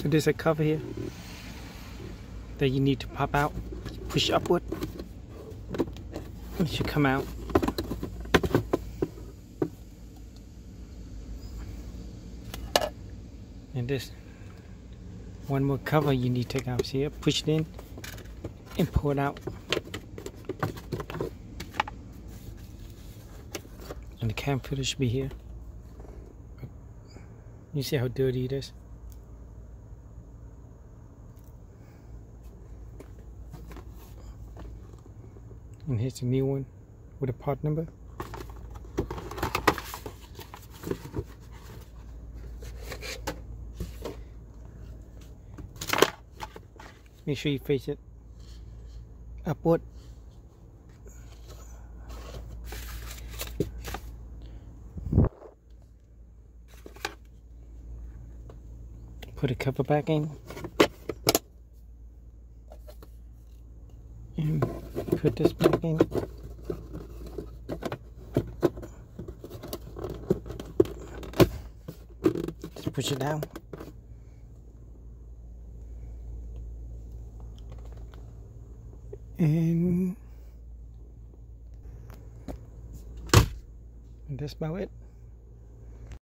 So there's a cover here that you need to pop out, push upward, it should come out. And this one more cover you need to take out here, push it in and pull it out. And the cam filter should be here. You see how dirty it is? And here's the new one with a part number. Make sure you face it upward. Put a cover back in. And put this back in. Just push it down. And that's about it.